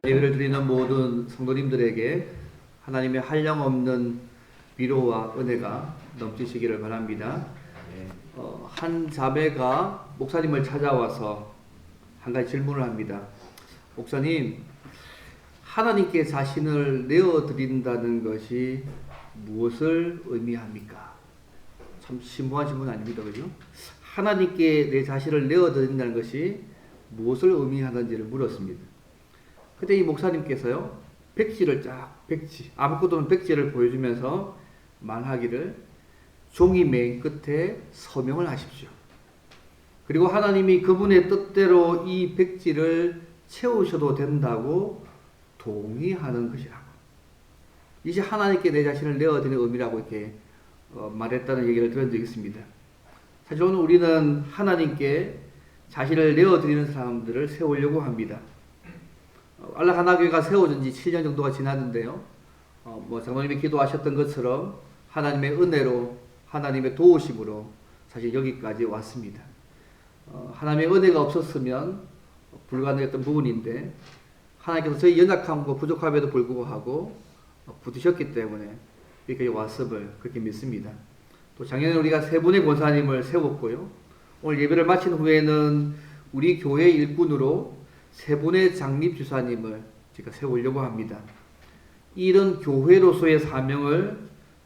예배를 드리는 모든 성도님들에게 하나님의 한량없는 위로와 은혜가 넘치시기를 바랍니다. 한 자매가 목사님을 찾아와서 한 가지 질문을 합니다. 목사님, 하나님께 자신을 내어드린다는 것이 무엇을 의미합니까? 참 심오한 질문 아닙니다, 그죠? 하나님께 내 자신을 내어드린다는 것이 무엇을 의미하는지를 물었습니다. 그때 이 목사님께서요, 백지를 아무것도 없는 백지를 보여주면서 말하기를, 종이 맨 끝에 서명을 하십시오. 그리고 하나님이 그분의 뜻대로 이 백지를 채우셔도 된다고 동의하는 것이라고. 이제 하나님께 내 자신을 내어드리는 의미라고 이렇게 말했다는 얘기를 들은 적이 있습니다. 사실 오늘 우리는 하나님께 자신을 내어드리는 사람들을 세우려고 합니다. 알라가나교회가 세워진 지 7년 정도가 지났는데요. 장로님이 기도하셨던 것처럼 하나님의 은혜로, 하나님의 도우심으로 사실 여기까지 왔습니다. 하나님의 은혜가 없었으면 불가능했던 부분인데, 하나님께서 저희 연약함과 부족함에도 불구하고 부으셨기 때문에 여기까지 왔음을 그렇게 믿습니다. 또 작년에 우리가 세 분의 권사님을 세웠고요. 오늘 예배를 마친 후에는 우리 교회 일꾼으로 세 분의 장립주사님을 제가 세우려고 합니다. 이런 교회로서의 사명을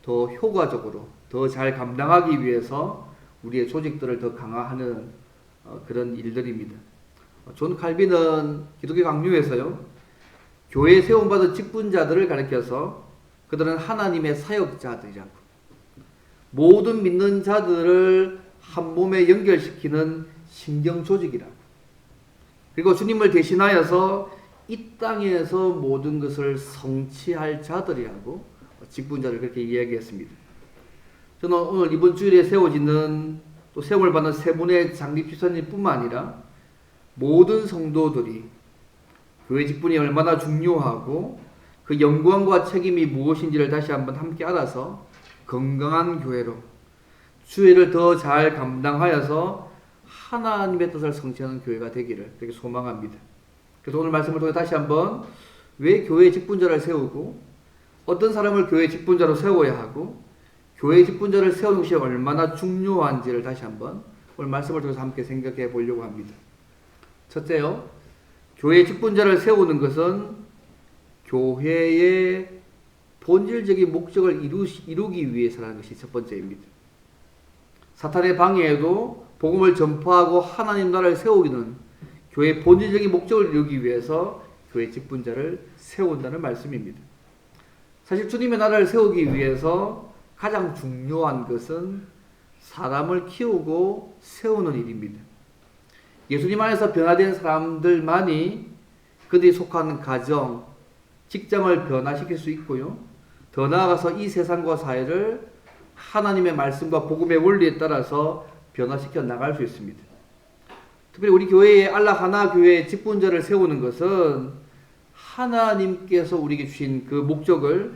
더 효과적으로, 더 잘 감당하기 위해서 우리의 조직들을 더 강화하는 그런 일들입니다. 존 칼빈은 기독교 강요에서요, 교회에 세움받은 직분자들을 가리켜서 그들은 하나님의 사역자들이라고, 모든 믿는 자들을 한 몸에 연결시키는 신경조직이라고, 그리고 주님을 대신하여서 이 땅에서 모든 것을 성취할 자들이라고 직분자를 그렇게 이야기했습니다. 저는 오늘 이번 주일에 세워지는, 또 세움을 받는 세 분의 장립주사님 뿐만 아니라 모든 성도들이 교회 직분이 얼마나 중요하고 그 영광과 책임이 무엇인지를 다시 한번 함께 알아서 건강한 교회로 주의를 더 잘 감당하여서 하나님의 뜻을 성취하는 교회가 되기를 그렇게 소망합니다. 그래서 오늘 말씀을 통해 다시 한번 왜 교회 직분자를 세우고, 어떤 사람을 교회 직분자로 세워야 하고, 교회 직분자를 세우는 것이 얼마나 중요한지를 다시 한번 오늘 말씀을 통해서 함께 생각해 보려고 합니다. 첫째요, 교회 직분자를 세우는 것은 교회의 본질적인 목적을 이루기 위해서라는 것이 첫 번째입니다. 사탄의 방해에도 복음을 전파하고 하나님 나라를 세우기는 교회의 본질적인 목적을 이루기 위해서 교회 직분자를 세운다는 말씀입니다. 사실 주님의 나라를 세우기 위해서 가장 중요한 것은 사람을 키우고 세우는 일입니다. 예수님 안에서 변화된 사람들만이 그들이 속한 가정, 직장을 변화시킬 수 있고요. 더 나아가서 이 세상과 사회를 하나님의 말씀과 복음의 원리에 따라서 변화시켜 나갈 수 있습니다. 특별히 우리 교회의 알라하나 교회의 직분자를 세우는 것은 하나님께서 우리에게 주신 그 목적을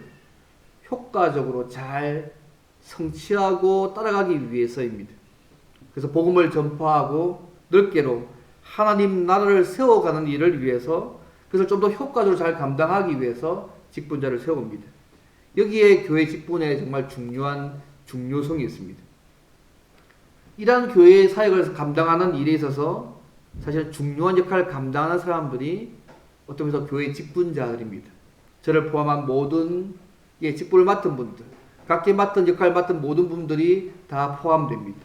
효과적으로 잘 성취하고 따라가기 위해서입니다. 그래서 복음을 전파하고 넓게로 하나님 나라를 세워가는 일을 위해서, 그것을 좀 더 효과적으로 잘 감당하기 위해서 직분자를 세웁니다. 여기에 교회 직분에 정말 중요한 중요성이 있습니다. 이러한 교회의 사역을 감당하는 일에 있어서 사실 중요한 역할을 감당하는 사람들이 어떤 면에서 교회 직분자들입니다. 저를 포함한 모든 직분을 맡은 분들, 각기 맡은 역할을 맡은 모든 분들이 다 포함됩니다.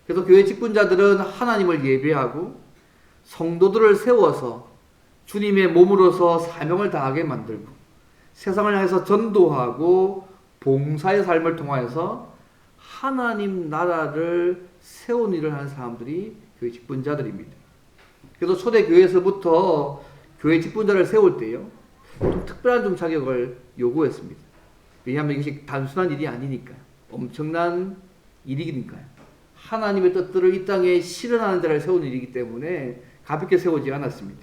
그래서 교회 직분자들은 하나님을 예배하고 성도들을 세워서 주님의 몸으로서 사명을 다하게 만들고, 세상을 향해서 전도하고 봉사의 삶을 통하여서 하나님 나라를 세운 일을 하는 사람들이 교회 직분자들입니다. 그래서 초대교회에서부터 교회 직분자를 세울 때요, 좀 특별한 자격을 요구했습니다. 왜냐하면 이것이 단순한 일이 아니니까요. 엄청난 일이니까요. 하나님의 뜻들을 이 땅에 실현하는 데를 세우는 일이기 때문에 가볍게 세우지 않았습니다.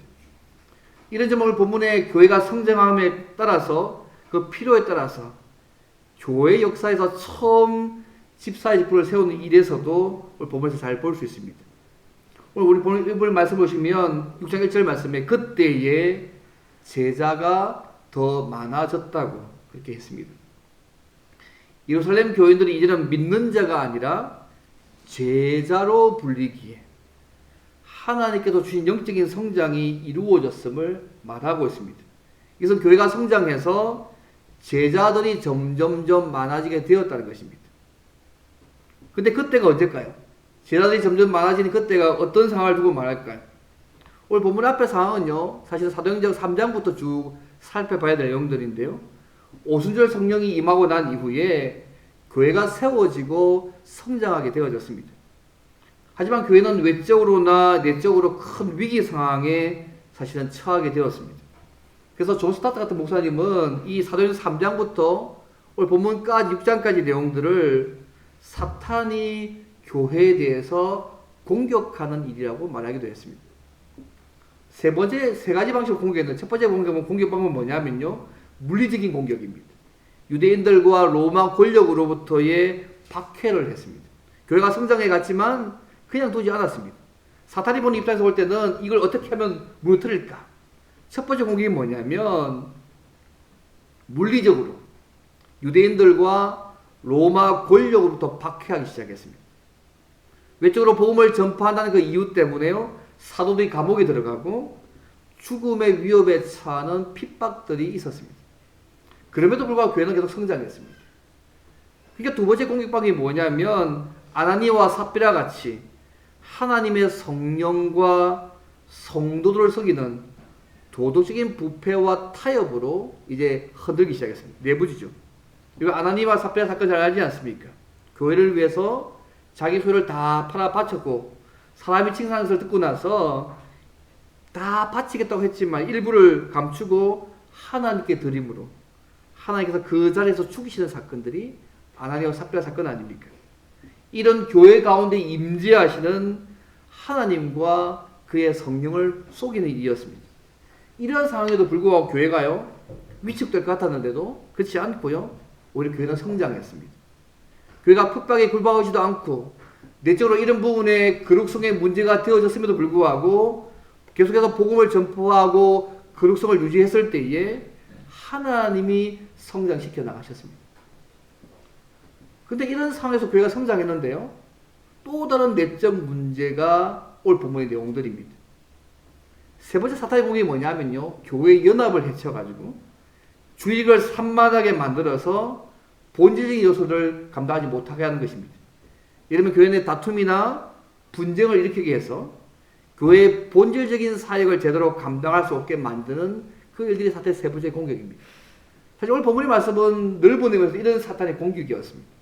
이런 점을 본문에 교회가 성장함에 따라서, 그 필요에 따라서 교회 역사에서 처음 집사의 직분을 세우는 일에서도 오늘 본문에서 잘 볼 수 있습니다. 오늘 우리 본문 말씀 보시면 6장 1절 말씀에 그때에 제자가 더 많아졌다고 그렇게 했습니다. 예루살렘 교인들이 이제는 믿는 자가 아니라 제자로 불리기에 하나님께서 주신 영적인 성장이 이루어졌음을 말하고 있습니다. 이것은 교회가 성장해서 제자들이 점점점 많아지게 되었다는 것입니다. 근데 그때가 언제일까요? 제자들이 점점 많아지는 그때가 어떤 상황을 두고 말할까요? 오늘 본문 앞에 상황은요, 사실 사도행전 3장부터 쭉 살펴봐야 될 내용들인데요. 오순절 성령이 임하고 난 이후에 교회가 세워지고 성장하게 되어졌습니다. 하지만 교회는 외적으로나 내적으로 큰 위기 상황에 사실은 처하게 되었습니다. 그래서 존 스타트 같은 목사님은 이 사도행전 3장부터 오늘 본문까지 6장까지 내용들을 사탄이 교회에 대해서 공격하는 일이라고 말하기도 했습니다. 세 가지 방식으로 공격했는데 첫 번째 공격 방법은 뭐냐면요, 물리적인 공격입니다. 유대인들과 로마 권력으로부터의 박해를 했습니다. 교회가 성장해 갔지만 그냥 두지 않았습니다. 사탄이 보는 입장에서 볼 때는 이걸 어떻게 하면 무너뜨릴까? 첫 번째 공격이 뭐냐면 물리적으로 유대인들과 로마 권력으로부터 박해하기 시작했습니다. 외적으로 복음을 전파한다는 그 이유 때문에요, 사도들이 감옥에 들어가고 죽음의 위협에 처하는 핍박들이 있었습니다. 그럼에도 불구하고 교회는 계속 성장했습니다. 그러니까 두 번째 공격방이 뭐냐면 아나니아와 삽비라 같이 하나님의 성령과 성도들을 속이는 도덕적인 부패와 타협으로 이제 흔들기 시작했습니다. 내부지죠. 이거 아나니아와 삽비라 사건 잘 알지 않습니까? 교회를 위해서 자기 소유를 다 팔아 바쳤고 사람이 칭찬하는 것을 듣고 나서 다 바치겠다고 했지만 일부를 감추고 하나님께 드림으로 하나님께서 그 자리에서 죽이시는 사건들이 아나니아와 삽비라 사건 아닙니까? 이런 교회 가운데 임재하시는 하나님과 그의 성령을 속이는 일이었습니다. 이러한 상황에도 불구하고 교회가요, 위축될 것 같았는데도 그렇지 않고요, 오히려 교회는 성장했습니다. 교회가 핍박에 굴복하지도 않고 내적으로 이런 부분에 거룩성의 문제가 되어졌음에도 불구하고 계속해서 복음을 전파하고 거룩성을 유지했을 때에 하나님이 성장시켜 나가셨습니다. 근데 이런 상황에서 교회가 성장했는데요, 또 다른 내적 문제가 올 본문의 내용들입니다. 세 번째 사탄의 공격이 뭐냐면요, 교회 연합을 해쳐가지고 주익을 산만하게 만들어서 본질적인 요소를 감당하지 못하게 하는 것입니다. 예를 들면 교회 내 다툼이나 분쟁을 일으키게 해서 교회의 본질적인 사역을 제대로 감당할 수 없게 만드는 그 일들이 사탄의 세 번째 공격입니다. 사실 오늘 본문의 말씀은 넓은 의미에서 이런 사탄의 공격이었습니다.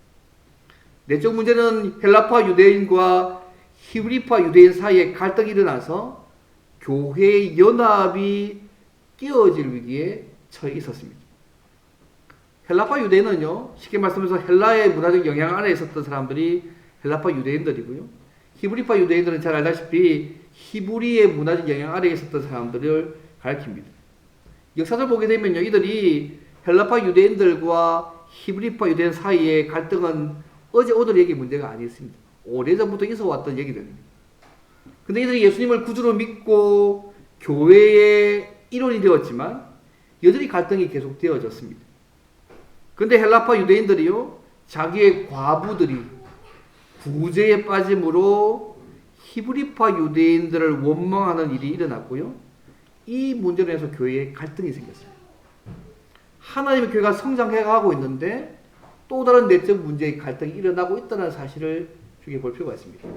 내적 문제는 헬라파 유대인과 히브리파 유대인 사이에 갈등이 일어나서 교회의 연합이 깨어질 위기에 처해 있었습니다. 헬라파 유대인은요, 쉽게 말씀해서 헬라의 문화적 영향 아래 있었던 사람들이 헬라파 유대인들이고요, 히브리파 유대인들은 잘 알다시피 히브리의 문화적 영향 아래 있었던 사람들을 가리킵니다. 역사를 보게 되면요, 이들이 헬라파 유대인들과 히브리파 유대인 사이의 갈등은 어제 오늘 얘기 문제가 아니었습니다. 오래전부터 있어 왔던 얘기들입니다. 근데 이들이 예수님을 구주로 믿고 교회의 일원이 되었지만 여전히 갈등이 계속되어졌습니다. 근데 헬라파 유대인들이요, 자기의 과부들이 구제에 빠짐으로 히브리파 유대인들을 원망하는 일이 일어났고요, 이 문제로 해서 교회에 갈등이 생겼습니다. 하나님의 교회가 성장해가고 있는데 또 다른 내적 문제의 갈등이 일어나고 있다는 사실을 주의해 볼 필요가 있습니다.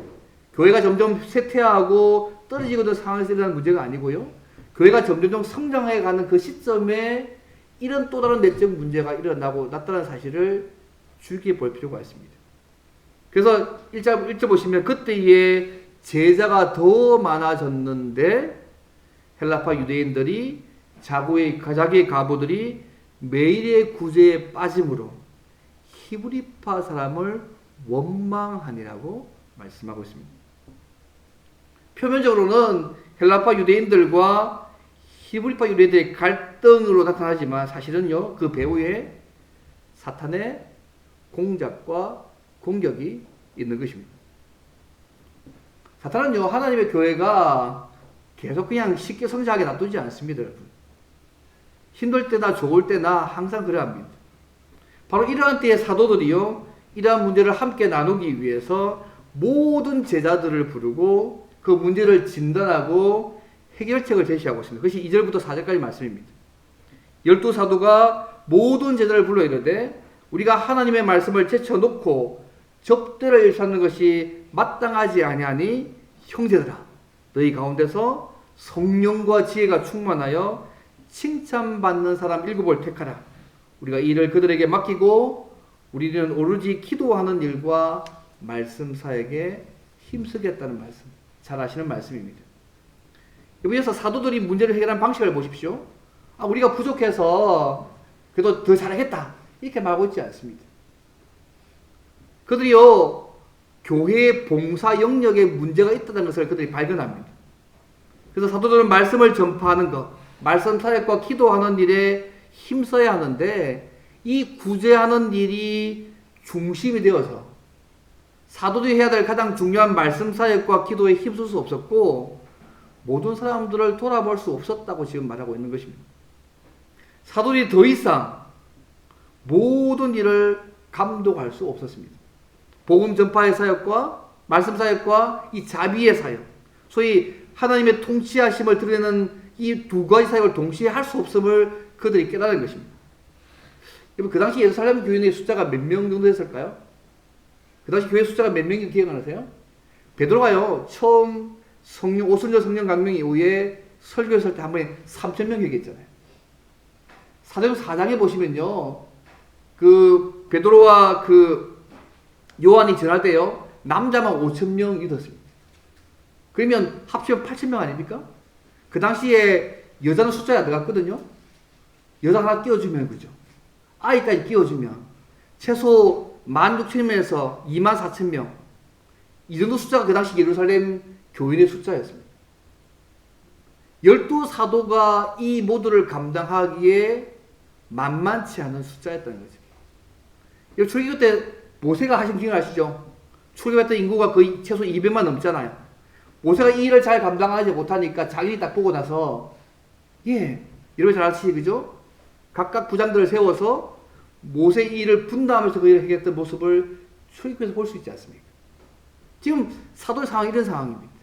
교회가 점점 쇠퇴하고 떨어지거든 상황에서 일어나는 문제가 아니고요, 교회가 점점 성장해가는 그 시점에 이런 또 다른 내적 문제가 일어나고 났다는 사실을 주의해 볼 필요가 있습니다. 그래서 1절 보시면 그때에 제자가 더 많아졌는데 헬라파 유대인들이 자기의 과부들이 매일의 구제에 빠짐으로 히브리파 사람을 원망하니라고 말씀하고 있습니다. 표면적으로는 헬라파 유대인들과 히브리파 유대인들의 갈등으로 나타나지만 사실은요, 그 배후에 사탄의 공작과 공격이 있는 것입니다. 사탄은요, 하나님의 교회가 계속 그냥 쉽게 성장하게 놔두지 않습니다, 여러분. 힘들 때나 좋을 때나 항상 그래야 합니다. 바로 이러한 때에 사도들이요, 이러한 문제를 함께 나누기 위해서 모든 제자들을 부르고 그 문제를 진단하고 해결책을 제시하고 있습니다. 그것이 2절부터 4절까지 말씀입니다. 12사도가 모든 제자를 불러 이르되 우리가 하나님의 말씀을 제쳐놓고 접대를 일삼는 것이 마땅하지 아니하니 형제들아, 너희 가운데서 성령과 지혜가 충만하여 칭찬받는 사람 7을 택하라. 우리가 이 일을 그들에게 맡기고 우리는 오로지 기도하는 일과 말씀 사역에 힘쓰겠다는 말씀, 잘 아시는 말씀입니다. 여기서 사도들이 문제를 해결한 방식을 보십시오. 우리가 부족해서 그래도 더 잘하겠다 이렇게 말하고 있지 않습니다. 그들이요, 교회의 봉사 영역에 문제가 있다는 것을 그들이 발견합니다. 그래서 사도들은 말씀을 전파하는 것, 말씀 사역과 기도하는 일에 힘써야 하는데 이 구제하는 일이 중심이 되어서 사도들이 해야 될 가장 중요한 말씀 사역과 기도에 힘쓸 수 없었고 모든 사람들을 돌아볼 수 없었다고 지금 말하고 있는 것입니다. 사도들이 더 이상 모든 일을 감독할 수 없었습니다. 복음 전파의 사역과 말씀 사역과 이 자비의 사역, 소위 하나님의 통치하심을 드러내는 이 두 가지 사역을 동시에 할 수 없음을 그들이 깨달은 것입니다. 여러분, 그 당시 예루살렘 교인의 숫자가 몇 명 정도 됐을까요? 그 당시 교회 숫자가 몇 명인지 기억나세요? 베드로가요, 처음 오순절 성령 강명 이후에 설교했을 때 한 번에 3,000명 얘기했잖아요. 사도행전 4장에 보시면요, 그 베드로와 그 요한이 전할 때요, 남자만 5,000명 믿었습니다. 그러면 합치면 8,000명 아닙니까? 그 당시에 여자는 숫자가 들어갔거든요. 여자 하나 끼워주면, 그죠? 아이까지 끼워주면 최소 16,000명에서 24,000명, 이 정도 숫자가 그 당시 예루살렘 교인의 숫자였습니다. 12사도가 이 모두를 감당하기에 만만치 않은 숫자였다는 거죠. 출애굽 때 모세가 하신 기억 아시죠? 출애굽했던 인구가 거의 최소 200만 넘잖아요. 모세가 이 일을 잘 감당하지 못하니까 자기이 딱 보고 나서, 여러분 잘 아시죠? 그죠? 각각 부장들을 세워서 모세 이 일을 분담하면서 그 일을 해결했던 모습을 출애굽에서 볼 수 있지 않습니까? 지금 사도의 상황이 이런 상황입니다.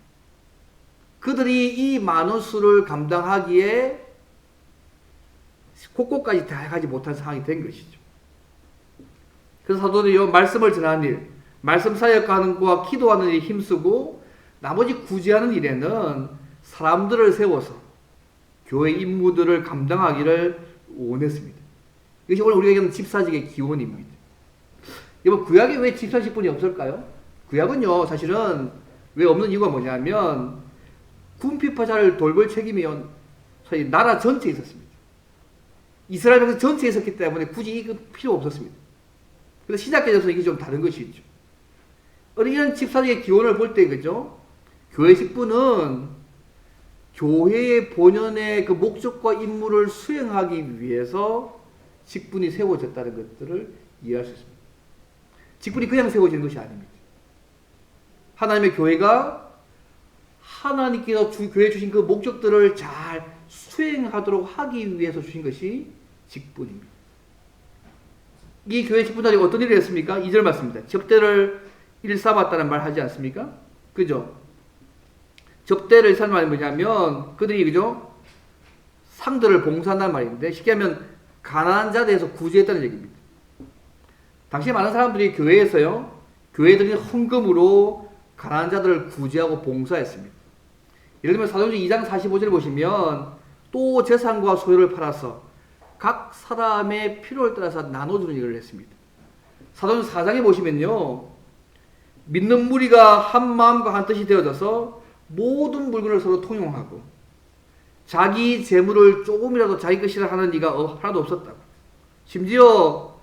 그들이 이 많은 수를 감당하기에 곳곳까지 다 가지 못한 상황이 된 것이죠. 그래서 사도들이 말씀을 전하는 일, 말씀 사역하는 것과 기도하는 일에 힘쓰고 나머지 구제하는 일에는 사람들을 세워서 교회 임무들을 감당하기를 원했습니다. 이것이 오늘 우리에게는 집사직의 기원입니다. 여러분, 구약에 왜 집사직분이 없을까요? 구약은요, 사실은 왜 없는 이유가 뭐냐면 군피파자를 돌볼 책임이 소위 나라 전체에 있었습니다. 이스라엘 백성 전체에 있었기 때문에 굳이 이거 필요 없었습니다. 그래서 신약계에서 이게 좀 다른 것이 있죠. 이런 집사직의 기원을 볼 때, 그죠? 교회 직분은 교회의 본연의 그 목적과 임무를 수행하기 위해서 직분이 세워졌다는 것들을 이해할 수 있습니다. 직분이 그냥 세워지는 것이 아닙니다. 하나님의 교회가 하나님께서 교회에 주신 그 목적들을 잘 수행하도록 하기 위해서 주신 것이 직분입니다. 이 교회 직분자들이 어떤 일을 했습니까? 2절 말씀입니다. 접대를 일삼았다는 말 하지 않습니까? 그죠? 접대를 일삼는 말이 뭐냐면 그들이, 그죠? 상들을 봉사한다는 말인데 쉽게 하면 가난한 자에 대해서 구제했다는 얘기입니다. 당시 많은 사람들이 교회에서요, 교회들이 헌금으로 가난한 자들을 구제하고 봉사했습니다. 예를 들면 사도행전 2장 45절 보시면 또 재산과 소유를 팔아서 각 사람의 필요를 따라서 나눠주는 일을 했습니다. 사도행전 4장에 보시면요, 믿는 무리가 한 마음과 한 뜻이 되어져서 모든 물건을 서로 통용하고 자기 재물을 조금이라도 자기 것이라 하는 이가 하나도 없었다고. 심지어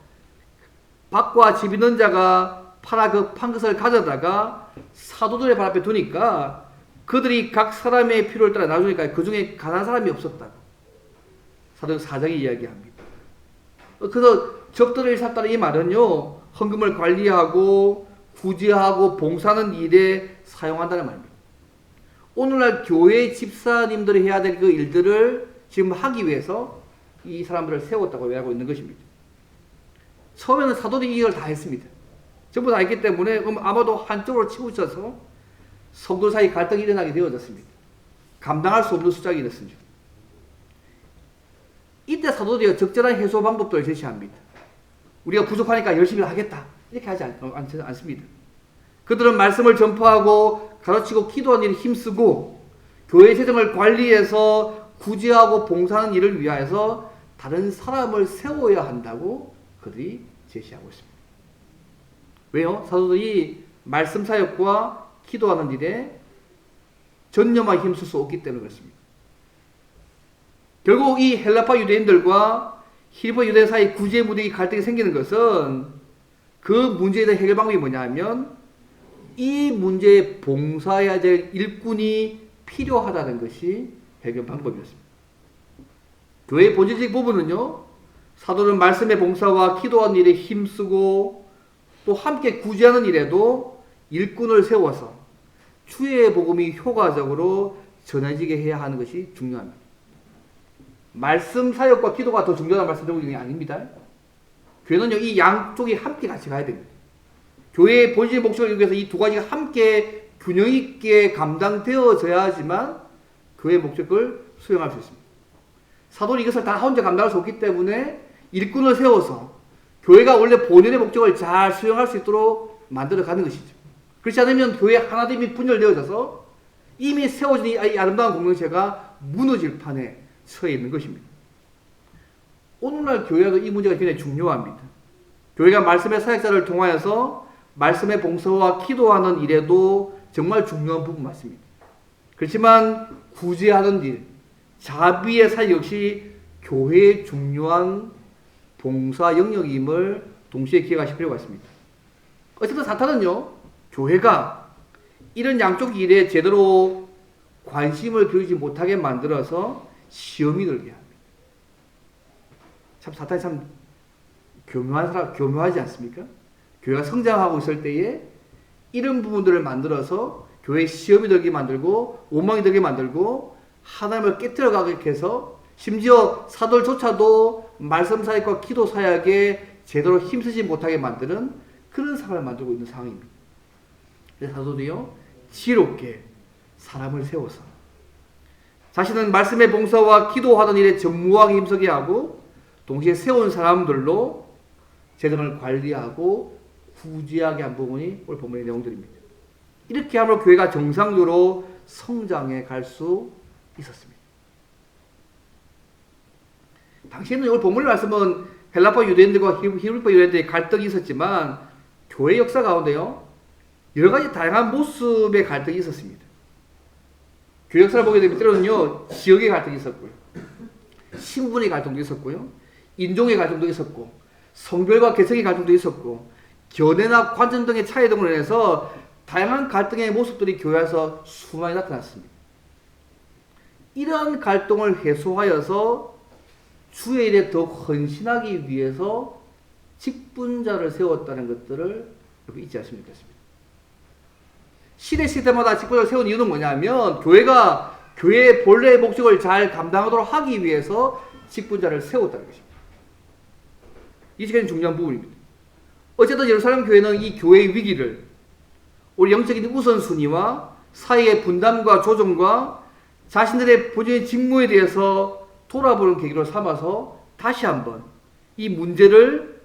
밭과 집 있는 자가 판 것을 가져다가 사도들의 발 앞에 두니까 그들이 각 사람의 필요를 따라 나누니까 그 중에 가난한 사람이 없었다고 사도행전 4장이 이야기합니다. 그래서 접대를 일삼다는 이 말은요, 헌금을 관리하고 구제하고 봉사하는 일에 사용한다는 말입니다. 오늘날 교회 집사님들이 해야 될 그 일들을 지금 하기 위해서 이 사람들을 세웠다고 이야기하고 있는 것입니다. 처음에는 사도들이 이걸 다 했습니다. 전부 다 했기 때문에 아마도 한쪽으로 치우쳐서 성도 사이 갈등이 일어나게 되어졌습니다. 감당할 수 없는 숫자가 일었습니다. 이때 사도들이 적절한 해소 방법들을 제시합니다. 우리가 부족하니까 열심히 하겠다 이렇게 하지 않습니다. 그들은 말씀을 전파하고 가르치고 기도하는 일에 힘쓰고 교회 재정을 관리해서 구제하고 봉사하는 일을 위하여서 다른 사람을 세워야 한다고 그들이 제시하고 있습니다. 왜요? 사도들이 말씀 사역과 기도하는 일에 전념하게 힘쓸 수 없기 때문에 그렇습니다. 결국 이 헬라파 유대인들과 히브리 유대인 사이 구제 무대의 갈등이 생기는 것은 그 문제에 대한 해결 방법이 뭐냐 하면 이 문제에 봉사해야 될 일꾼이 필요하다는 것이 해결 방법이었습니다. 교회의 본질적 부분은요, 사도는 말씀의 봉사와 기도하는 일에 힘쓰고 또 함께 구제하는 일에도 일꾼을 세워서 주의 복음이 효과적으로 전해지게 해야 하는 것이 중요합니다. 말씀 사역과 기도가 더 중요한 말씀드리는 게 아닙니다. 교회는요, 이 양쪽이 함께 같이 가야 됩니다. 교회의 본질 목적을 위해서 이 두 가지가 함께 균형 있게 감당되어져야지만 교회의 목적을 수행할 수 있습니다. 사도는 이것을 다 혼자 감당할 수 없기 때문에 일꾼을 세워서 교회가 원래 본연의 목적을 잘 수행할 수 있도록 만들어가는 것이죠. 그렇지 않으면 교회 하나됨이 분열되어져서 이미 세워진 이 아름다운 공동체가 무너질 판에 처해 있는 것입니다. 오늘날 교회도 이 문제가 굉장히 중요합니다. 교회가 말씀의 사역자를 통하여서 말씀의 봉사와 기도하는 일에도 정말 중요한 부분 맞습니다. 그렇지만 구제하는 일, 자비의 사역 역시 교회의 중요한 봉사 영역임을 동시에 기억하실 필요가 있습니다. 어쨌든 사탄은요, 교회가 이런 양쪽 일에 제대로 관심을 기울이지 못하게 만들어서 시험이 들게 합니다. 참 사탄이 참 교묘하지 않습니까? 교회가 성장하고 있을 때에 이런 부분들을 만들어서 교회에 시험이 들게 만들고 원망이 들게 만들고 하나님을 깨뜨려가게 해서 심지어 사도들조차도 말씀 사역과 기도 사역에 제대로 힘쓰지 못하게 만드는 그런 상황을 만들고 있는 상황입니다. 그래서 사도들이요, 지혜롭게 사람을 세워서 자신은 말씀의 봉사와 기도하던 일에 전무하게 힘쓰게 하고 동시에 세운 사람들로 재정을 관리하고 구제하게 한 부분이 오늘 본문의 내용들입니다. 이렇게 함으로 교회가 정상적으로 성장해 갈 수 있었습니다. 당시에는 오늘 본문의 말씀은 헬라파 유대인들과 히브리파 유대인들의 갈등이 있었지만 교회 역사 가운데요, 여러 가지 다양한 모습의 갈등이 있었습니다. 교회 역사를 보게 되면 때로는요, 지역의 갈등이 있었고요, 신분의 갈등도 있었고요, 인종의 갈등도 있었고, 성별과 개성의 갈등도 있었고, 견해나 관점 등의 차이 등으로 인해서 다양한 갈등의 모습들이 교회에서 수많이 나타났습니다. 이러한 갈등을 해소하여서 주의 일에 더 헌신하기 위해서 직분자를 세웠다는 것들을 잊지 않으시면 좋겠습니다. 시대마다 직분자를 세운 이유는 뭐냐면 교회가 교회의 본래의 목적을 잘 감당하도록 하기 위해서 직분자를 세웠다는 것입니다. 이게 굉장히 중요한 부분입니다. 어쨌든 예루살렘 교회는 이 교회의 위기를 우리 영적인 우선순위와 사회의 분담과 조정과 자신들의 본연의 직무에 대해서 돌아보는 계기로 삼아서 다시 한번 이 문제를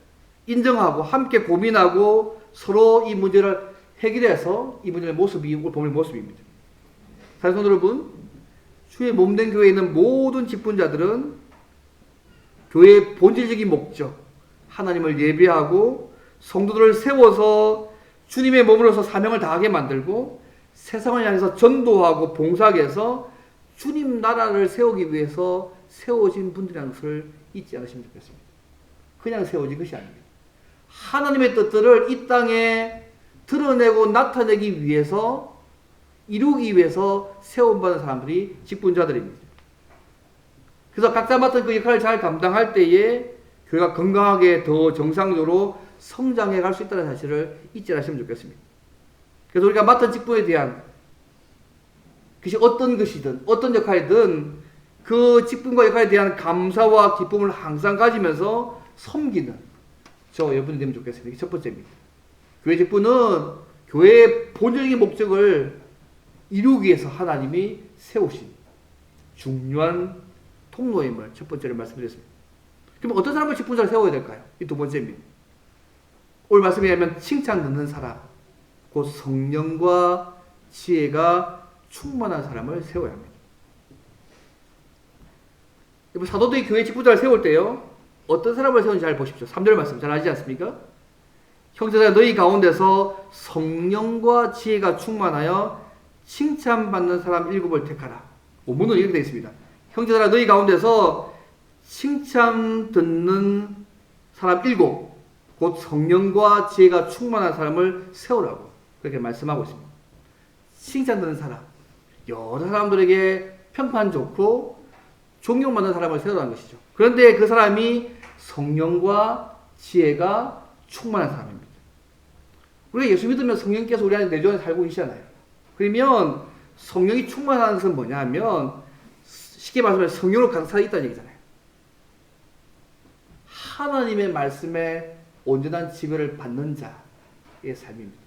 인정하고 함께 고민하고 서로 이 문제를 해결해서 이 문제의 모습이 오늘 본문의 모습입니다. 사랑하는 여러분, 주의 몸된 교회에 있는 모든 직분자들은 교회의 본질적인 목적, 하나님을 예배하고 성도들을 세워서 주님의 몸으로서 사명을 다하게 만들고 세상을 향해서 전도하고 봉사하게 해서 주님 나라를 세우기 위해서 세워진 분들이라는 것을 잊지 않으시면 좋겠습니다. 그냥 세워진 것이 아닙니다. 하나님의 뜻들을 이 땅에 드러내고 나타내기 위해서 이루기 위해서 세움받은 사람들이 직분자들입니다. 그래서 각자 맡은 그 역할을 잘 감당할 때에 교회가 건강하게 더 정상적으로 성장해 갈 수 있다는 사실을 잊지 않으시면 좋겠습니다. 그래서 우리가 맡은 직분에 대한 그것이 어떤 것이든 어떤 역할이든 그 직분과 역할에 대한 감사와 기쁨을 항상 가지면서 섬기는 저 여러분이 되면 좋겠습니다. 이게 첫 번째입니다. 교회 직분은 교회의 본질적인 목적을 이루기 위해서 하나님이 세우신 중요한 통로임을 첫 번째로 말씀드렸습니다. 그럼 어떤 사람을 직분자로 세워야 될까요? 이 두 번째입니다. 오늘 말씀에 의하면 칭찬 듣는 사람, 곧 성령과 지혜가 충만한 사람을 세워야 합니다. 사도들이 교회 직분자를 세울 때요, 어떤 사람을 세우는지 잘 보십시오. 3절 말씀 잘 아시지 않습니까? 형제들아 너희 가운데서 성령과 지혜가 충만하여 칭찬받는 사람 7을 택하라. 원문은 이렇게 되어 있습니다. 형제들아 너희 가운데서 칭찬 듣는 사람 7, 곧 성령과 지혜가 충만한 사람을 세우라고 그렇게 말씀하고 있습니다. 칭찬 듣는 사람, 여러 사람들에게 평판 좋고 존경받는 사람을 세우라는 것이죠. 그런데 그 사람이 성령과 지혜가 충만한 사람입니다. 우리가 예수 믿으면 성령께서 우리 안에 내주 안에 살고 계시잖아요. 그러면 성령이 충만한 것은 뭐냐면 쉽게 말하면 성령으로 가득 차 있다는 얘기잖아요. 하나님의 말씀에 온전한 지배를 받는 자의 삶입니다.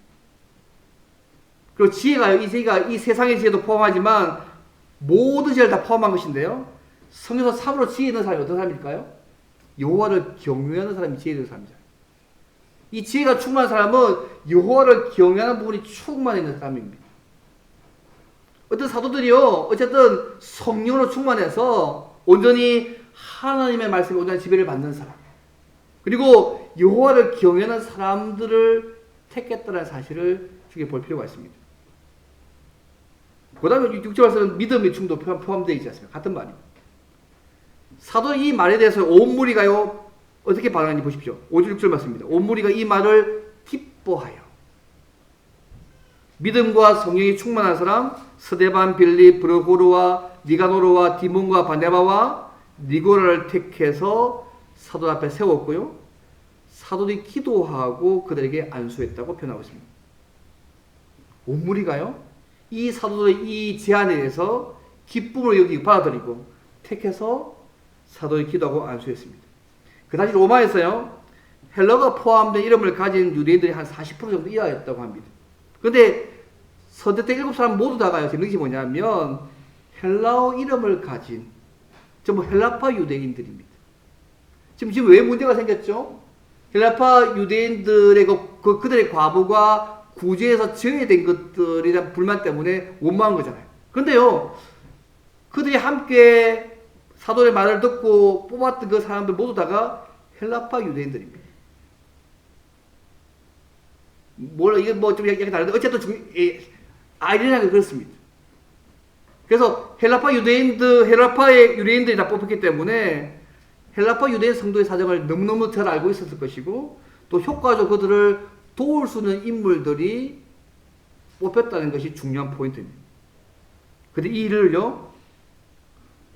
그리고 지혜가요, 이 지혜가 이 세상의 지혜도 포함하지만 모든 지혜를 다 포함한 것인데요. 성경에서 참으로 지혜 있는 사람이 어떤 사람일까요? 여호와를 경외하는 사람이 지혜 있는 사람이죠. 이 지혜가 충만한 사람은 여호와를 경외하는 부분이 충만해 있는 사람입니다. 어떤 사도들이요, 어쨌든 성령으로 충만해서 온전히 하나님의 말씀에 온전히 지배를 받는 사람, 그리고 여호와를 경외하는 사람들을 택했다는 사실을 주께 볼 필요가 있습니다. 그 다음에 6절에서는 믿음의 충도 포함되어 있지 않습니까? 같은 말입니다. 사도는 이 말에 대해서 온 무리가요 어떻게 반응하는지 보십시오. 5절 6절 말씀입니다. 온 무리가 이 말을 기뻐하여 믿음과 성령이 충만한 사람 스데반, 빌립, 브르고르와 니가노르와 디몬과 바네바와 니고라를 택해서 사도 앞에 세웠고요. 사도들이 기도하고 그들에게 안수했다고 표현하고 있습니다. 온 무리가요 이 사도들의 이 제안에 대해서 기쁨을 여기 받아들이고 택해서 사도들이 기도하고 안수했습니다. 그 당시 로마에서요 헬라가 포함된 이름을 가진 유대인들이 한 40% 정도 이하였다고 합니다. 그런데 서대 때 7사람 모두 다가요. 재밌는 것이 뭐냐면 헬라어 이름을 가진 전부 헬라파 유대인들입니다. 지금 왜 문제가 생겼죠? 헬라파 유대인들의 그들의 과부가 구제에서 제외된 것들에 대한 불만 때문에 원망한 거잖아요. 그런데요, 그들이 함께 사도의 말을 듣고 뽑았던 그 사람들 모두 다가 헬라파 유대인들입니다. 이게 좀 얘기 다른데, 어쨌든 아이러니하게 그렇습니다. 그래서 헬라파의 유대인들이 다 뽑혔기 때문에 헬라파 유대인 성도의 사정을 너무너무 잘 알고 있었을 것이고, 또 효과적으로 그들을 도울 수 있는 인물들이 뽑혔다는 것이 중요한 포인트입니다. 근데 이 일을요,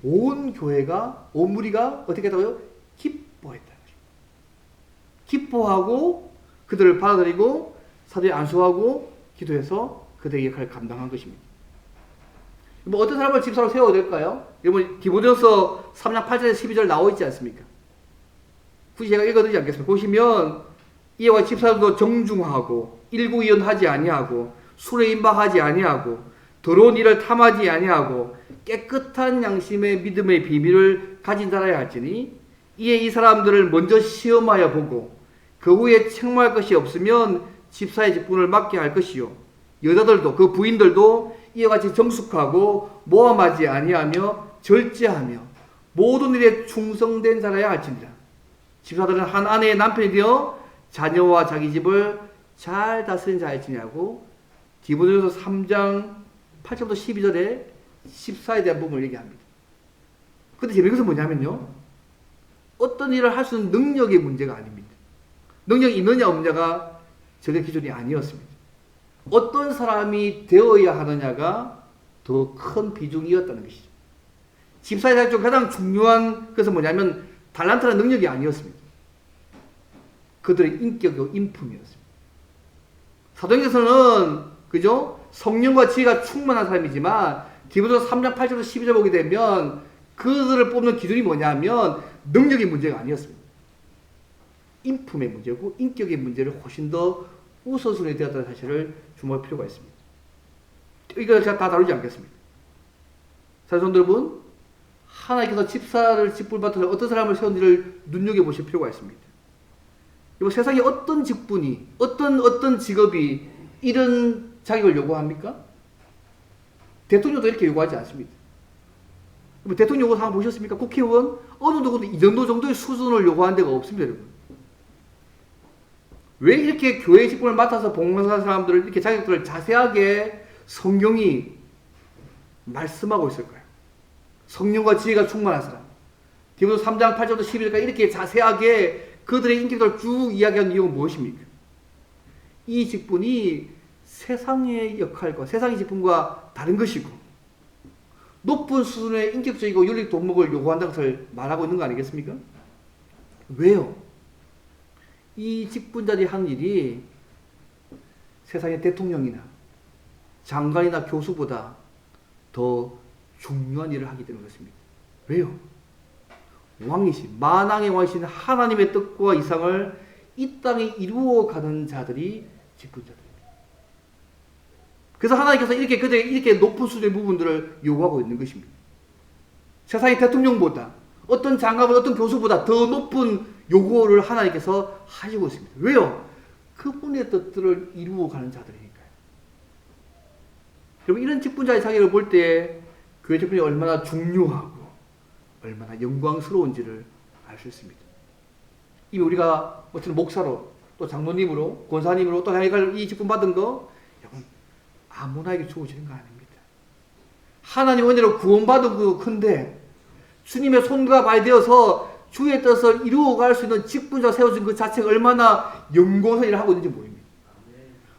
온 교회가, 온 무리가 어떻게 했다고요? 기뻐했다는 것입니다. 기뻐하고 그들을 받아들이고 사도에 안수하고 기도해서 그들의 역할을 감당한 것입니다. 어떤 사람을 집사로 세워야 될까요? 여러분, 디모데후서 3장 8절에 12절 나와 있지 않습니까? 굳이 제가 읽어드리지 않겠습니다. 보시면 이와 집사도 정중하고 일구이연하지 아니하고 술에 임박하지 아니하고 더러운 일을 탐하지 아니하고 깨끗한 양심의 믿음의 비밀을 가진 자라야 할지니 이에 이 사람들을 먼저 시험하여 보고 그 후에 책망할 것이 없으면 집사의 직분을 맡게 할 것이요 여자들도 그 부인들도 이와 같이 정숙하고 모함하지 아니하며 절제하며 모든 일에 충성된 자라야 할지니라. 집사들은 한 아내의 남편이 되어 자녀와 자기 집을 잘 다스린 자일지냐고 디모데후서 3장 8절부터 12절에 집사에 대한 부분을 얘기합니다. 근데 재미있는 것은 뭐냐면요, 어떤 일을 할 수 있는 능력의 문제가 아닙니다. 능력이 있느냐 없느냐가 저게 기준이 아니었습니다. 어떤 사람이 되어야 하느냐가 더 큰 비중이었다는 것이죠. 집사의 자격 중 가장 중요한 것은 뭐냐면 달란트나 능력이 아니었습니다. 그들의 인격이고 인품이었습니다. 사도행전에서는 그죠? 성령과 지혜가 충만한 사람이지만 디모데후서 3장 8절에서 12절 보게 되면 그들을 뽑는 기준이 뭐냐면 능력의 문제가 아니었습니다. 인품의 문제고 인격의 문제를 훨씬 더 우선순위에 되었다는 사실을 주목할 필요가 있습니다. 이걸 제가 다 다루지 않겠습니다. 사랑하는 여러분, 하나님께서 집사를 직분받은 어떤 사람을 세운지를 눈여겨보실 필요가 있습니다. 세상에 어떤 직분이, 어떤 직업이 이런 자격을 요구합니까? 대통령도 이렇게 요구하지 않습니다. 대통령 요구 사항 보셨습니까? 국회의원 어느 누구도 이 정도의 수준을 요구하는 데가 없습니다, 여러분. 왜 이렇게 교회 직분을 맡아서 봉사하는 사람들을 이렇게 자격들을 자세하게 성경이 말씀하고 있을까요? 성령과 지혜가 충만한 사람. 디모데 3장 8절부터 11절까지 이렇게 자세하게 그들의 인격들을 쭉 이야기하는 이유가 무엇입니까? 이 직분이 세상의 역할과 세상의 직분과 다른 것이고 높은 수준의 인격적이고 윤리 도목을 요구한다는 것을 말하고 있는 거 아니겠습니까? 왜요? 이 직분자들이 하는 일이 세상의 대통령이나 장관이나 교수보다 더 중요한 일을 하기 때문에 그렇습니다. 왜요? 왕이신, 만왕의 왕이신 하나님의 뜻과 이상을 이 땅에 이루어가는 자들이 직분자들입니다. 그래서 하나님께서 이렇게 높은 수준의 부분들을 요구하고 있는 것입니다. 세상의 대통령보다 어떤 장관보다 어떤 교수보다 더 높은 요구를 하나님께서 하시고 있습니다. 왜요? 그분의 뜻들을 이루어가는 자들이니까요. 여러분, 이런 직분자의 자격을 볼 때 교회 직분이 얼마나 중요하고 얼마나 영광스러운지를 알 수 있습니다. 이미 우리가 어떤 목사로 또 장로님으로 권사님으로 또 이 직분 받은 거 여러분 아무나에게 주어지는 거 아닙니다. 하나님 은혜로 구원받은 그 큰데 주님의 손과 발이 되어서 주의 뜻을 이루어갈 수 있는 직분자 세워진 그 자체가 얼마나 영광스러운 일을 하고 있는지 모릅니다.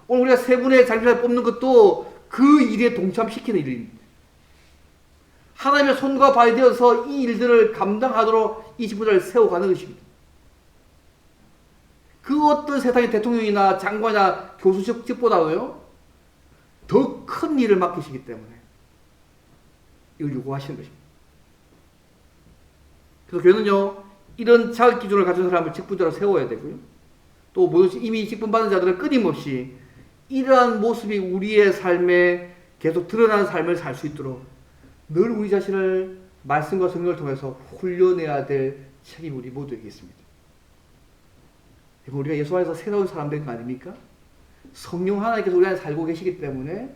오늘 우리가 세 분의 장로를 뽑는 것도 그 일에 동참시키는 일입니다. 하나님의 손과 발이 되어서 이 일들을 감당하도록 이 직분자를 세워가는 것입니다. 그 어떤 세상의 대통령이나 장관이나 교수직보다도요 더 큰 일을 맡기시기 때문에 이걸 요구하시는 것입니다. 그래서 교회는요 이런 자격 기준을 가진 사람을 직분자로 세워야 되고요. 또 모든 이미 직분받은 자들은 끊임없이 이러한 모습이 우리의 삶에 계속 드러나는 삶을 살 수 있도록 늘 우리 자신을 말씀과 성경을 통해서 훈련해야 될 책임이 우리 모두에게 있습니다. 우리가 예수 안에서 새로운 사람들인 거 아닙니까? 성령 하나님께서 우리 안에 살고 계시기 때문에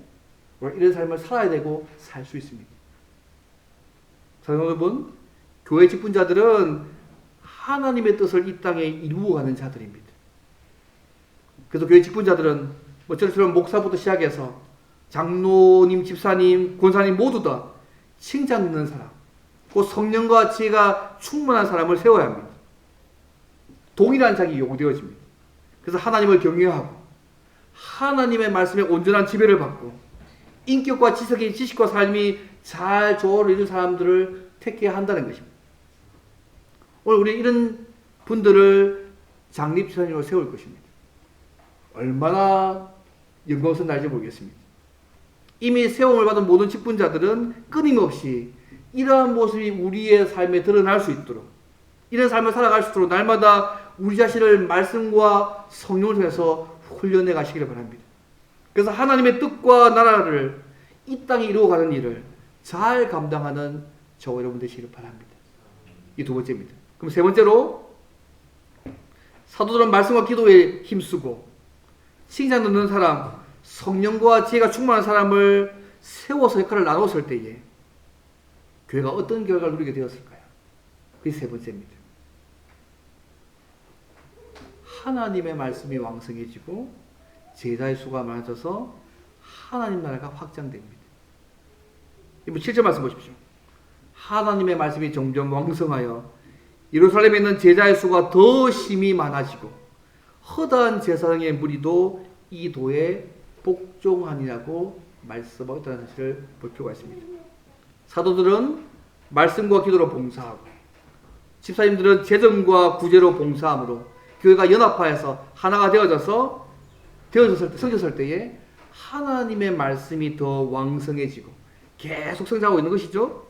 우리가 이런 삶을 살아야 되고 살 수 있습니다. 사랑하는 여러분, 교회 직분자들은 하나님의 뜻을 이 땅에 이루어가는 자들입니다. 그래서 교회 직분자들은 저처럼 목사부터 시작해서 장로님, 집사님, 권사님 모두 다 칭찬 있는 사람, 그 성령과 지혜가 충만한 사람을 세워야 합니다. 동일한 자격이 요구되어집니다. 그래서 하나님을 경외하고 하나님의 말씀에 온전한 지배를 받고 인격과 지식과 삶이 잘 조화를 이룬 사람들을 택해야 한다는 것입니다. 오늘 우리 이런 분들을 장립지사님으로 세울 것입니다. 얼마나 영광스러운 날인지 모르겠습니다. 이미 세움을 받은 모든 직분자들은 끊임없이 이러한 모습이 우리의 삶에 드러날 수 있도록 이런 삶을 살아갈 수 있도록 날마다 우리 자신을 말씀과 성령을 통해서 훈련해 가시기를 바랍니다. 그래서 하나님의 뜻과 나라를 이 땅에 이루어가는 일을 잘 감당하는 저와 여러분 되시기를 바랍니다. 이 두 번째입니다. 그럼 세 번째로 사도들은 말씀과 기도에 힘쓰고 칭찬 듣는 사람, 성령과 지혜가 충만한 사람을 세워서 역할을 나눴을 때에 교회가 어떤 결과를 누리게 되었을까요? 그게 세 번째입니다. 하나님의 말씀이 왕성해지고 제자의 수가 많아져서 하나님 나라가 확장됩니다. 7절 말씀 보십시오. 하나님의 말씀이 점점 왕성하여 예루살렘에 있는 제자의 수가 더 심히 많아지고 허다한 제사장의 무리도 이 도에 복종하니라고 말씀하고 있다는 사실을 볼 필요가 있습니다. 사도들은 말씀과 기도로 봉사하고 집사님들은 재정과 구제로 봉사함으로 교회가 연합하여서 하나가 세워졌을 때에 하나님의 말씀이 더 왕성해지고 계속 성장하고 있는 것이죠.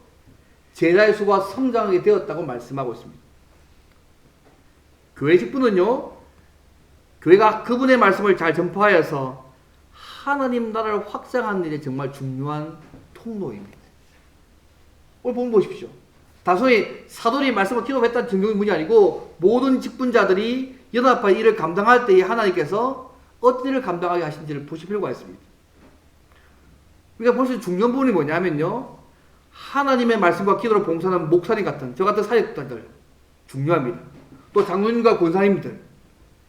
제자의 수가 성장하게 되었다고 말씀하고 있습니다. 교회 직분은요, 교회가 그분의 말씀을 잘 전파하여서 하나님 나라를 확장하는 일에 정말 중요한 통로입니다. 오늘 본문 보십시오. 단순히 사도들이 말씀을 기록했다는 증거문이 아니고 모든 직분자들이 연합하여 일을 감당할 때에 하나님께서 어떤 일을 감당하게 하신지를 보실 필요가 있습니다. 우리가 볼 수 있는 중요한 부분이 뭐냐면요, 하나님의 말씀과 기도로 봉사하는 목사님 같은 저 같은 사역자들 중요합니다. 또 장로님과 권사님들,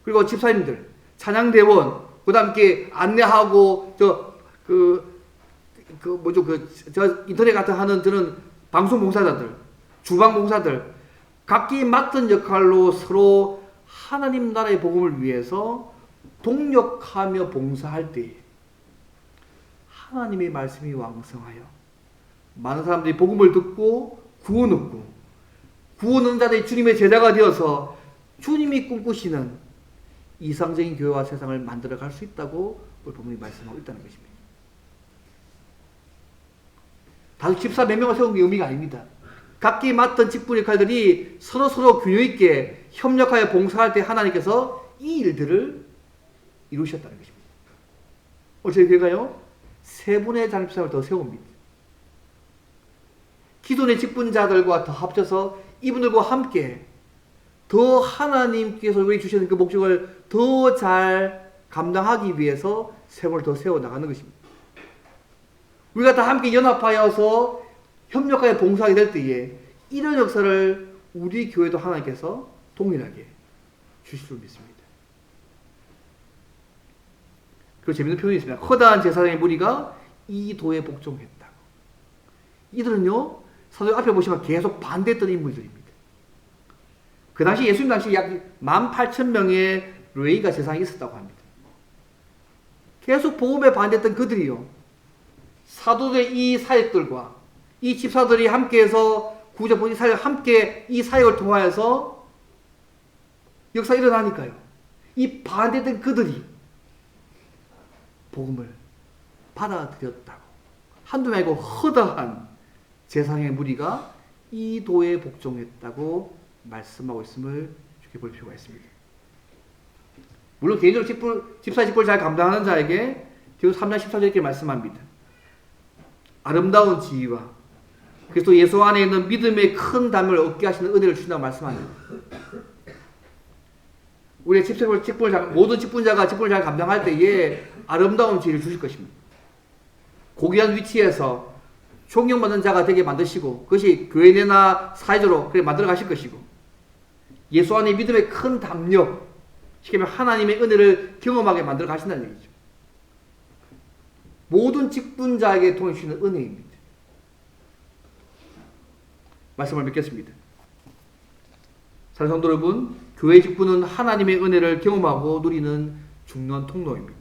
그리고 집사님들, 찬양대원, 그다음 함께 안내하고 저 인터넷 같은 하는 저는 방송 봉사자들, 주방 봉사들, 각기 맡은 역할로 서로 하나님 나라의 복음을 위해서 동력하며 봉사할 때 하나님의 말씀이 왕성하여 많은 사람들이 복음을 듣고 구원 얻고 구원 얻는 자들이 주님의 제자가 되어서 주님이 꿈꾸시는 이상적인 교회와 세상을 만들어갈 수 있다고 오늘 본문이 말씀하고 있다는 것입니다. 다섯 집사 몇 명을 세운 게 의미가 아닙니다. 각기 맡은 직분 역할들이 서로 균형 있게 협력하여 봉사할 때 하나님께서 이 일들을 이루셨다는 것입니다. 오늘 저희 교회가요, 세 분의 장집사를 더 세웁니다. 기존의 직분자들과 더 합쳐서 이분들과 함께 더 하나님께서 우리 주시는 그 목적을 더 잘 감당하기 위해서 세 분을 더 세워나가는 것입니다. 우리가 다 함께 연합하여서 협력하여 봉사하게 될 때에 이런 역사를 우리 교회도 하나님께서 동일하게 주실 줄 믿습니다. 그리고 재밌는 표현이 있습니다. 허다한 제사장의 무리가 이 도에 복종했다고. 이들은요, 사도 앞에 보시면 계속 반대했던 인물들입니다. 그 당시 예수님 당시 약 18,000명의 레위가 세상에 있었다고 합니다. 계속 복음에 반대했던 그들이요, 사도들의 이 사역들과 이 집사들이 함께해서 구조본 사역 함께 이 사역을 통하여서 역사가 일어나니까요, 이 반대했던 그들이 복음을 받아들였다고. 한두 명이고 허다한 제사장의 무리가 이 도에 복종했다고 말씀하고 있음을 이렇게 볼 필요가 있습니다. 물론 개인적으로 집사 직분을 잘 감당하는 자에게 디도서 3장 14절에 이렇게 말씀합니다. 아름다운 지위와 그리스도 예수 안에 있는 믿음의 큰 담을 얻게 하시는 은혜를 주신다고 말씀합니다. 우리의 모든 직분자가 직분을 잘 감당할 때에 아름다운 지위를 주실 것입니다. 고귀한 위치에서 존경받는 자가 되게 만드시고 그것이 교회 내나 사회적으로 그렇게 만들어 가실 것이고 예수 안에 믿음의 큰 담력, 쉽게 말하면 하나님의 은혜를 경험하게 만들어 가신다는 얘기죠. 모든 직분자에게 통해 주시는 은혜입니다. 말씀을 맺겠습니다. 사랑하는 성도 여러분, 교회 직분은 하나님의 은혜를 경험하고 누리는 중요한 통로입니다.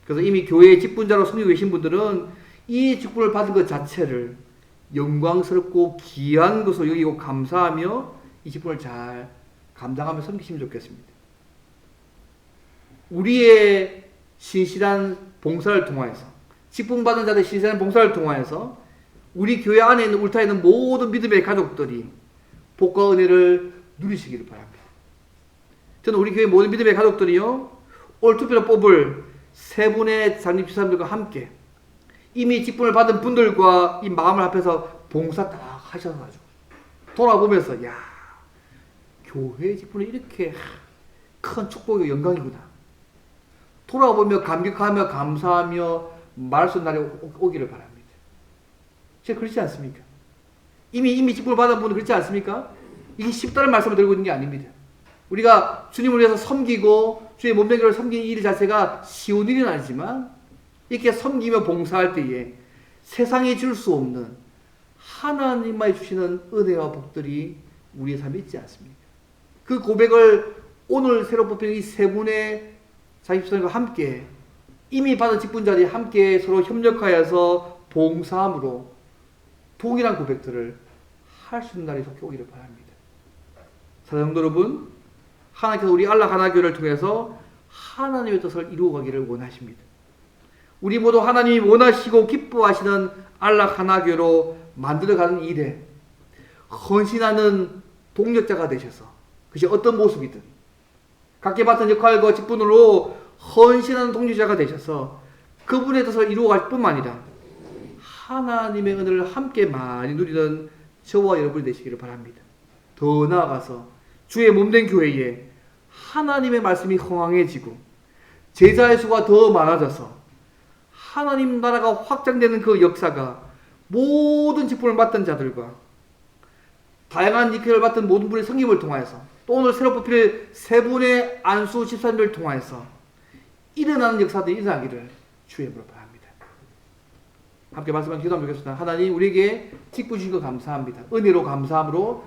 그래서 이미 교회의 직분자로 섬기고 계신 분들은 이 직분을 받은 것 자체를 영광스럽고 귀한 것으로 여기고 감사하며 이 직분을 잘 감당하며 섬기시면 좋겠습니다. 우리의 신실한 봉사를 통하여서, 직분 받은 자들의 신실한 봉사를 통하여서 우리 교회 안에 있는 울타에 있는 모든 믿음의 가족들이 복과 은혜를 누리시기를 바랍니다. 저는 우리 교회 모든 믿음의 가족들이요, 올 투표로 뽑을 세 분의 장립 집사님들과 함께 이미 직분을 받은 분들과 이 마음을 합해서 봉사 딱 하셔가지고 돌아보면서, 야, 교회 직분이 이렇게 큰 축복이고 영광이구나. 돌아보며 감격하며 감사하며 말할 수 있는 날이 오기를 바랍니다. 진짜 그렇지 않습니까? 이미 직분을 받은 분은 그렇지 않습니까? 이게 쉽다는 말씀을 드리고 있는 게 아닙니다. 우리가 주님을 위해서 섬기고 주의 몸된 교회를 섬기는 일 자체가 쉬운 일은 아니지만 이렇게 섬기며 봉사할 때에 세상에 줄 수 없는 하나님만이 주시는 은혜와 복들이 우리의 삶에 있지 않습니까? 그 고백을 오늘 새로 뽑힌 이 세 분의 자기집사님과 함께 이미 받은 직분자들이 함께 서로 협력하여서 봉사함으로 동일한 고백들을 할 수 있는 날이 속히 오기를 바랍니다. 사랑하는 성도 여러분, 하나님께서 우리 안락 하나교회를 통해서 하나님의 뜻을 이루어가기를 원하십니다. 우리 모두 하나님이 원하시고 기뻐하시는 안락 하나교회로 만들어가는 일에 헌신하는 동력자가 되셔서 그것이 어떤 모습이든 각기 맡은 역할과 직분으로 헌신하는 동력자가 되셔서 그분의 뜻을 이루어갈 뿐만 아니라 하나님의 은혜를 함께 많이 누리는 저와 여러분이 되시기를 바랍니다. 더 나아가서 주의 몸된 교회에 하나님의 말씀이 흥황해지고 제자의 수가 더 많아져서 하나님 나라가 확장되는 그 역사가 모든 직분을 맡은 자들과 다양한 역할을 맡은 모든 분의 성김을 통하여서 또 오늘 새로 뽑힐 세 분의 안수 집사님을 통하여서 일어나는 역사들이 일어나기를 주의 이름으로 바랍니다. 함께 말씀한 기도하면 되겠습니다. 하나님 우리에게 직분 주신 것 감사합니다. 은혜로 감사함으로